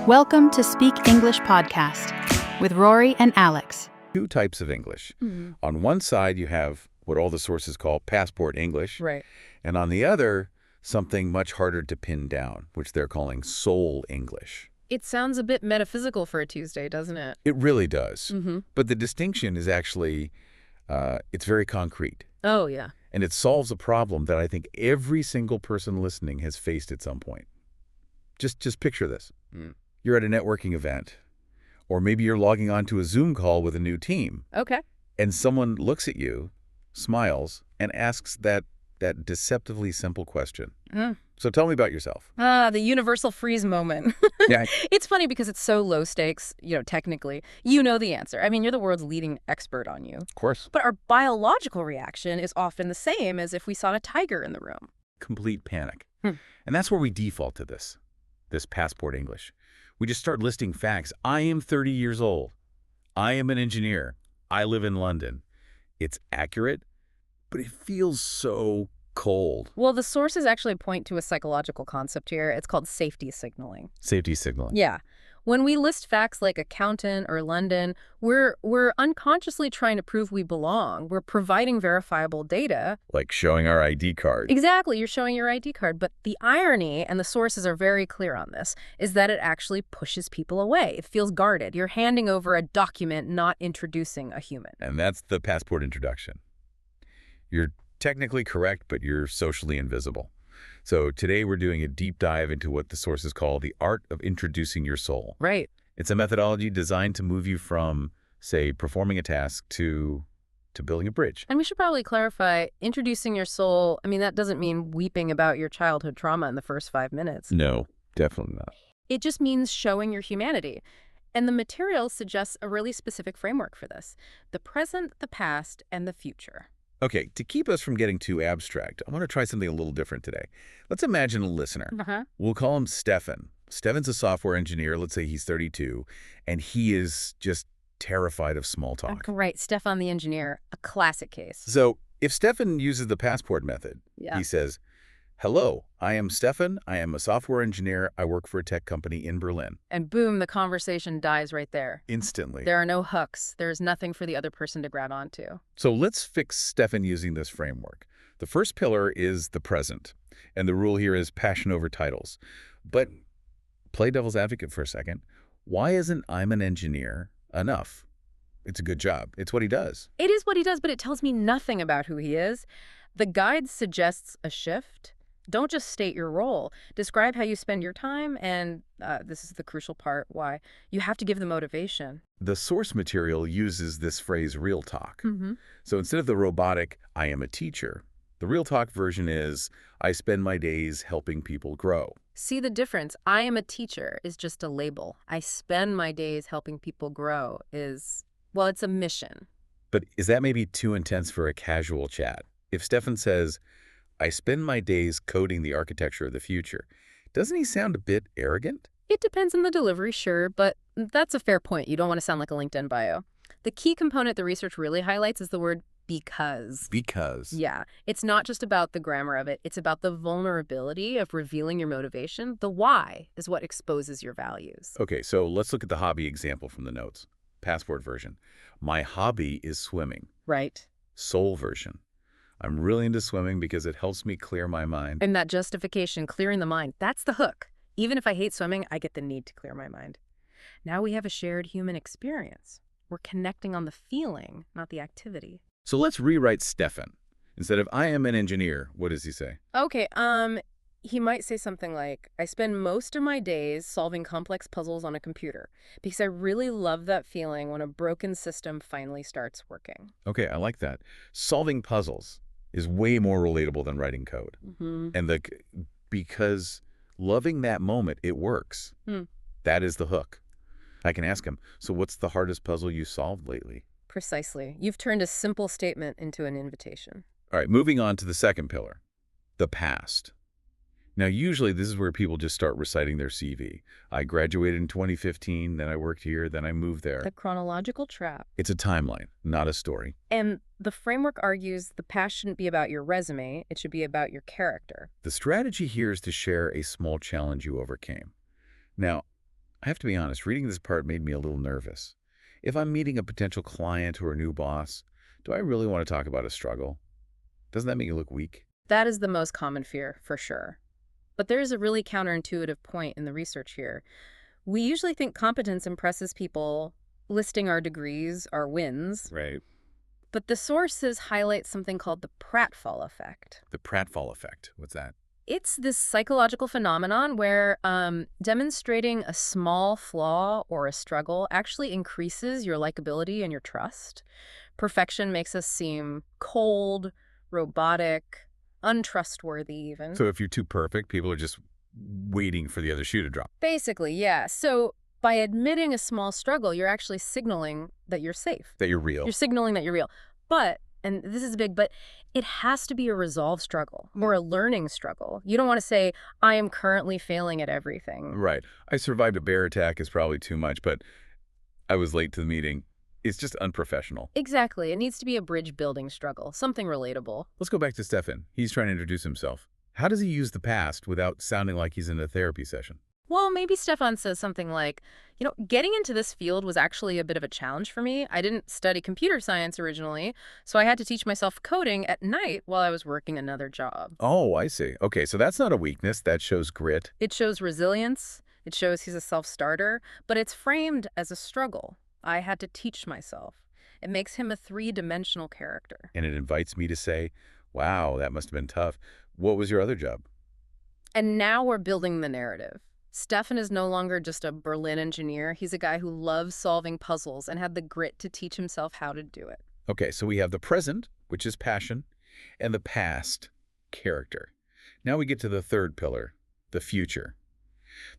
Welcome to Speak English Podcast with Rory and Alex. Two types of English. On one side, you have what all the sources call passport English. Right. And on the other, something much harder to pin down, which they're calling soul English. It sounds a bit metaphysical for a Tuesday, doesn't it? It really does. But the distinction is actually, it's very concrete. Oh, yeah. And it solves a problem that I think every single person listening has faced at some point. Just picture this. You're at a networking event, or maybe you're logging onto a Zoom call with a new team. Okay. And someone looks at you, smiles, and asks that deceptively simple question. So tell me about yourself. The universal freeze moment. Yeah. It's funny because it's so low stakes, technically. You know the answer. I mean, you're the world's leading expert on you. Of course. But our biological reaction is often the same as if we saw a tiger in the room. Complete panic. And that's where we default to this passport English. We just start listing facts. I am 30 years old. I am an engineer. I live in London. It's accurate, but it feels so cold. Well, the sources actually point to a psychological concept here. It's called safety signaling. Safety signaling. Yeah. When we list facts like accountant or London, we're unconsciously trying to prove we belong. We're providing verifiable data. Like showing our ID card. Exactly. You're showing your ID card. But the irony, and the sources are very clear on this, is that it actually pushes people away. It feels guarded. You're handing over a document, not introducing a human. And that's the passport introduction. You're technically correct, but you're socially invisible. So today we're doing a deep dive into what the sources call the art of introducing your soul. Right. It's a methodology designed to move you from, say, performing a task to building a bridge. And we should probably clarify, introducing your soul, I mean, that doesn't mean weeping about your childhood trauma in the first 5 minutes. No, definitely not. It just means showing your humanity. And the material suggests a really specific framework for this: the present, the past, and the future. Okay, to keep us from getting too abstract, I want to try something a little different today. Let's imagine a listener. We'll call him Stefan. Stefan's a software engineer. Let's say he's 32, and he is just terrified of small talk. Right, Stefan the engineer, a classic case. So if Stefan uses the passport method, he says, "Hello, I am Stefan. I am a software engineer. I work for a tech company in Berlin." And boom, the conversation dies right there. Instantly. There are no hooks. There's nothing for the other person to grab onto. So let's fix Stefan using this framework. The first pillar is the present, and the rule here is passion over titles. But play devil's advocate for a second. Why isn't "I'm an engineer" enough? It's a good job. It's what he does. It is what he does, but it tells me nothing about who he is. The guide suggests a shift. Don't just state your role. Describe how you spend your time, and this is the crucial part, why. You have to give the motivation. The source material uses this phrase real talk. So instead of the robotic, "I am a teacher," the real talk version is, "I spend my days helping people grow." See the difference? I am a teacher is just a label. I spend my days helping people grow is, well, it's a mission. But is that maybe too intense for a casual chat? If Stefan says, "I spend my days coding the architecture of the future," doesn't he sound a bit arrogant? It depends on the delivery, sure, but that's a fair point. You don't want to sound like a LinkedIn bio. The key component the research really highlights is the word because. Because. Yeah, it's not just about the grammar of it. It's about the vulnerability of revealing your motivation. The why is what exposes your values. Okay, so let's look at the hobby example from the notes. Passport version. My hobby is swimming. Right. Soul version. I'm really into swimming because it helps me clear my mind. And that justification, clearing the mind, that's the hook. Even if I hate swimming, I get the need to clear my mind. Now we have a shared human experience. We're connecting on the feeling, not the activity. So let's rewrite Stefan. Instead of "I am an engineer," what does he say? Okay, he might say something like, I spend most of my days solving complex puzzles on a computer because I really love that feeling when a broken system finally starts working. Okay, I like that. Solving puzzles is way more relatable than writing code. And because loving that moment, it works. That is the hook. I can ask him, so what's the hardest puzzle you solved lately? Precisely. You've turned a simple statement into an invitation. All right, moving on to the second pillar, the past. Now, usually this is where people just start reciting their CV. I graduated in 2015, then I worked here, then I moved there. The chronological trap. It's a timeline, not a story. And the framework argues the past shouldn't be about your resume, it should be about your character. The strategy here is to share a small challenge you overcame. Now, I have to be honest, reading this part made me a little nervous. If I'm meeting a potential client or a new boss, do I really want to talk about a struggle? Doesn't that make you look weak? That is the most common fear, for sure. But there is a really counterintuitive point in the research here. We usually think competence impresses people listing our degrees, our wins, Right. but the sources highlight something called the pratfall effect. The pratfall effect. What's that? It's this psychological phenomenon where demonstrating a small flaw or a struggle actually increases your likability and your trust. Perfection makes us seem cold, robotic, untrustworthy even. So if you're too perfect, people are just waiting for the other shoe to drop. Basically, yeah. So by admitting a small struggle, you're actually signaling that you're safe. That you're real. You're signaling that you're real. But, and this is big, but it has to be a resolved struggle or a learning struggle. You don't want to say, I am currently failing at everything. Right. I survived a bear attack is probably too much, but I was late to the meeting. It's just unprofessional. Exactly. It needs to be a bridge building struggle, something relatable. Let's go back to Stefan. He's trying to introduce himself. How does he use the past without sounding like he's in a therapy session? Well, maybe Stefan says something like, getting into this field was actually a bit of a challenge for me. I didn't study computer science originally, so I had to teach myself coding at night while I was working another job. Oh, I see. Okay, so that's not a weakness. That shows grit. It shows resilience. It shows he's a self-starter, but it's framed as a struggle. I had to teach myself. It makes him a three-dimensional character. And it invites me to say, wow, that must have been tough. What was your other job? And now we're building the narrative. Stefan is no longer just a Berlin engineer. He's a guy who loves solving puzzles and had the grit to teach himself how to do it. Okay, so we have the present, which is passion, and the past, character. Now we get to the third pillar, the future.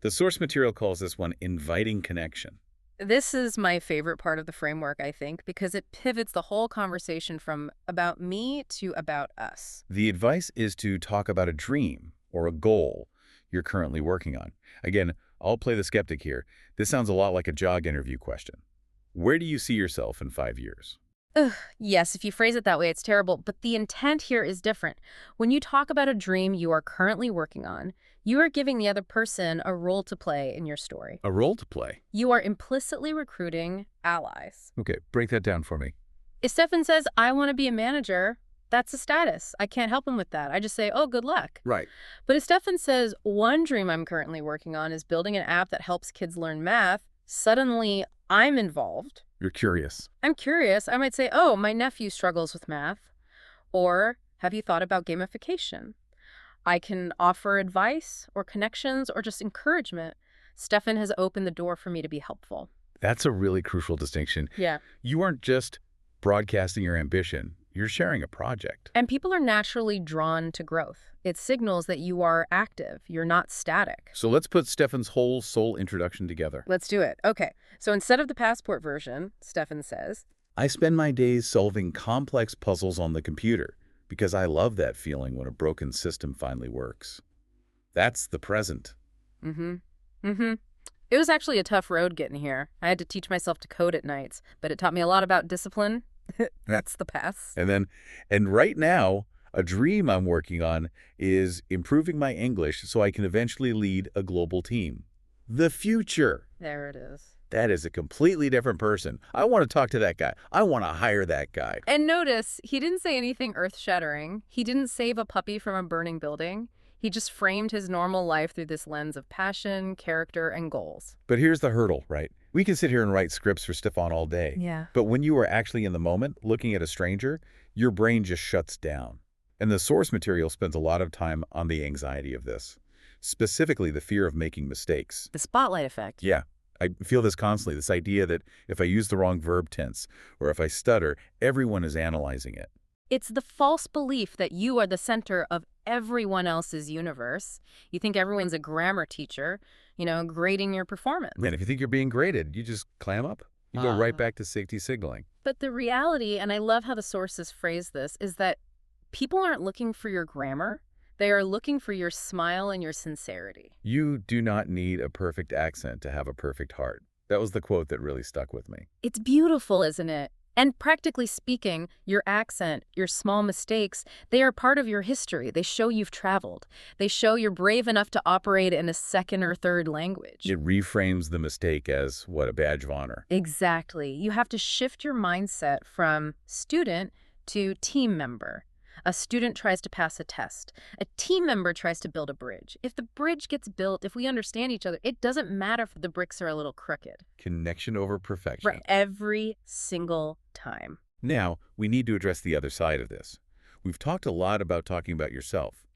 The source material calls this one inviting connection. This is my favorite part of the framework, I think, because it pivots the whole conversation from about me to about us. The advice is to talk about a dream or a goal you're currently working on. Again, I'll play the skeptic here. This sounds a lot like a job interview question. Where do you see yourself in 5 years? Ugh, yes, if you phrase it that way, it's terrible, but the intent here is different. When you talk about a dream you are currently working on, you are giving the other person a role to play in your story. A role to play. You are implicitly recruiting allies. Okay, break that down for me. If Stefan says, I want to be a manager, that's a status. I can't help him with that. I just say, oh, good luck. Right. But if Stefan says, one dream I'm currently working on is building an app that helps kids learn math, suddenly I'm involved. You're curious. I'm curious. I might say, oh, my nephew struggles with math. Or, have you thought about gamification? I can offer advice or connections or just encouragement. Stefan has opened the door for me to be helpful. That's a really crucial distinction. Yeah. You aren't just broadcasting your ambition. You're sharing a project. And people are naturally drawn to growth. It signals that you are active. You're not static. So let's put Stefan's whole soul introduction together. Let's do it. Okay. So instead of the passport version, Stefan says, I spend my days solving complex puzzles on the computer because I love that feeling when a broken system finally works. That's the present. It was actually a tough road getting here. I had to teach myself to code at nights, but it taught me a lot about discipline. That's the past. And right now, a dream I'm working on is improving my English so I can eventually lead a global team. The future. There it is. That is a completely different person. I want to talk to that guy. I want to hire that guy. And notice, he didn't say anything earth-shattering. He didn't save a puppy from a burning building. He just framed his normal life through this lens of passion, character, and goals. But here's the hurdle, right? We can sit here and write scripts for Stefan all day. Yeah. But when you are actually in the moment, looking at a stranger, your brain just shuts down. And the source material spends a lot of time on the anxiety of this, specifically the fear of making mistakes. The spotlight effect. Yeah. I feel this constantly, this idea that if I use the wrong verb tense or if I stutter, everyone is analyzing it. It's the false belief that you are the center of everyone else's universe. You think everyone's a grammar teacher, grading your performance. Man, if you think you're being graded, you just clam up. You go right back to safety signaling. But the reality, and I love how the sources phrase this, is that people aren't looking for your grammar. They are looking for your smile and your sincerity. You do not need a perfect accent to have a perfect heart. That was the quote that really stuck with me. It's beautiful, isn't it? And practically speaking, your accent, your small mistakes, they are part of your history. They show you've traveled. They show you're brave enough to operate in a second or third language. It reframes the mistake as, what, a badge of honor. Exactly. You have to shift your mindset from student to team member. A student tries to pass a test. A team member tries to build a bridge. If the bridge gets built, if we understand each other, it doesn't matter if the bricks are a little crooked. Connection over perfection. Right. Every single time. Now, we need to address the other side of this. We've talked a lot about talking about yourself.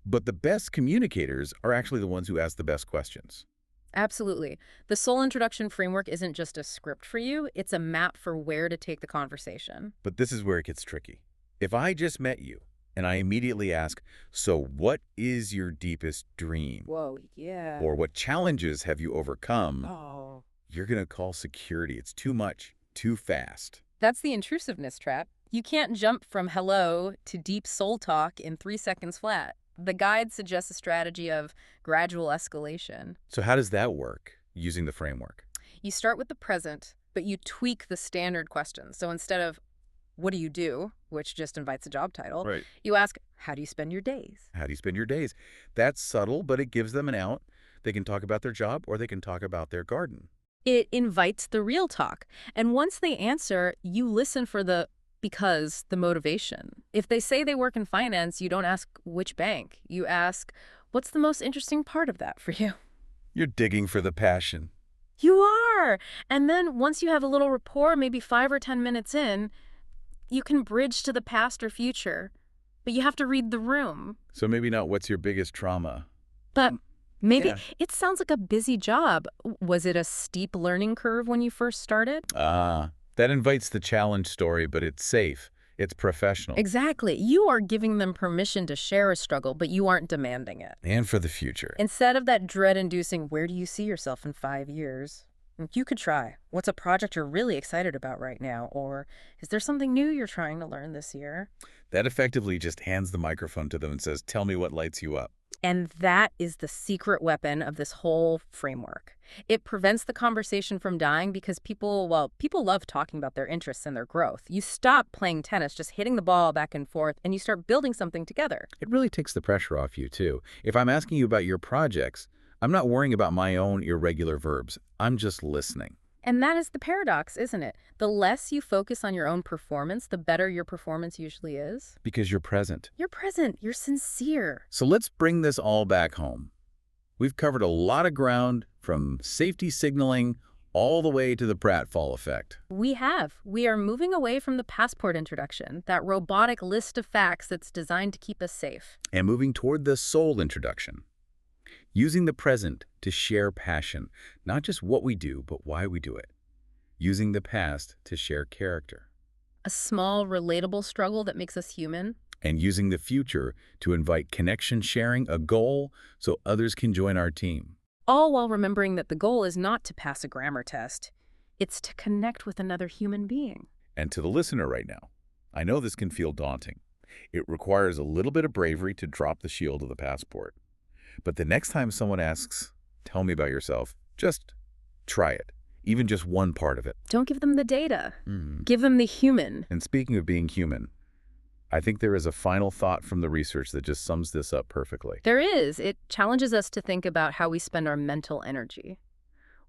But the best communicators are actually the ones who ask the best questions. Absolutely. The soul introduction framework isn't just a script for you, it's a map for where to take the conversation. But this is where it gets tricky. If I just met you and I immediately ask, so what is your deepest dream? Whoa, yeah. Or what challenges have you overcome? Oh. You're going to call security. It's too much, too fast. That's the intrusiveness trap. You can't jump from hello to deep soul talk in 3 seconds flat. The guide suggests a strategy of gradual escalation. So how does that work using the framework? You start with the present, but you tweak the standard questions. So instead of, what do you do, which just invites a job title, Right. you ask, how do you spend your days? How do you spend your days? That's subtle, but it gives them an out. They can talk about their job or they can talk about their garden. It invites the real talk. And once they answer, you listen for the motivation. If they say they work in finance, you don't ask which bank. You ask, what's the most interesting part of that for you? You're digging for the passion. You are. And then once you have a little rapport, maybe 5 or 10 minutes in, you can bridge to the past or future. But you have to read the room. So maybe not what's your biggest trauma. But maybe Yeah. it sounds like a busy job. Was it a steep learning curve when you first started? That invites the challenge story, but it's safe. It's professional. Exactly. You are giving them permission to share a struggle, but you aren't demanding it. And for the future. Instead of that dread-inducing, where do you see yourself in 5 years? You could try, what's a project you're really excited about right now? Or is there something new you're trying to learn this year? That effectively just hands the microphone to them and says, tell me what lights you up. And that is the secret weapon of this whole framework. It prevents the conversation from dying because people love talking about their interests and their growth. You stop playing tennis, just hitting the ball back and forth, and you start building something together. It really takes the pressure off you, too. If I'm asking you about your projects, I'm not worrying about my own irregular verbs. I'm just listening. And that is the paradox, isn't it? The less you focus on your own performance, the better your performance usually is. Because you're present. You're present. You're sincere. So let's bring this all back home. We've covered a lot of ground, from safety signaling all the way to the pratfall effect. We have. We are moving away from the passport introduction, that robotic list of facts that's designed to keep us safe. And moving toward the soul introduction. Using the present to share passion, not just what we do, but why we do it. Using the past to share character. A small, relatable struggle that makes us human. And using the future to invite connection sharing, a goal, so others can join our team. All while remembering that the goal is not to pass a grammar test. It's to connect with another human being. And to the listener right now, I know this can feel daunting. It requires a little bit of bravery to drop the shield of the passport. But the next time someone asks, tell me about yourself, just try it. Even just one part of it. Don't give them the data. Give them the human. And speaking of being human, I think there is a final thought from the research that just sums this up perfectly. There is. It challenges us to think about how we spend our mental energy.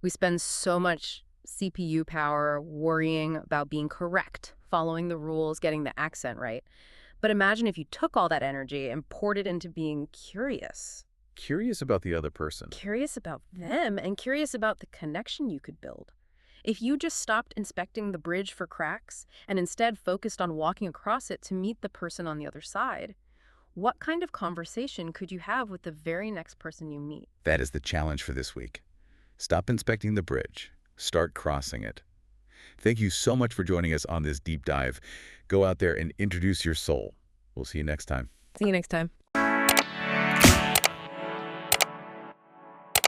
We spend so much CPU power worrying about being correct, following the rules, getting the accent right. But imagine if you took all that energy and poured it into being curious. Curious about the other person. Curious about them and curious about the connection you could build. If you just stopped inspecting the bridge for cracks and instead focused on walking across it to meet the person on the other side, what kind of conversation could you have with the very next person you meet? That is the challenge for this week. Stop inspecting the bridge. Start crossing it. Thank you so much for joining us on this deep dive. Go out there and introduce your soul. We'll see you next time. See you next time.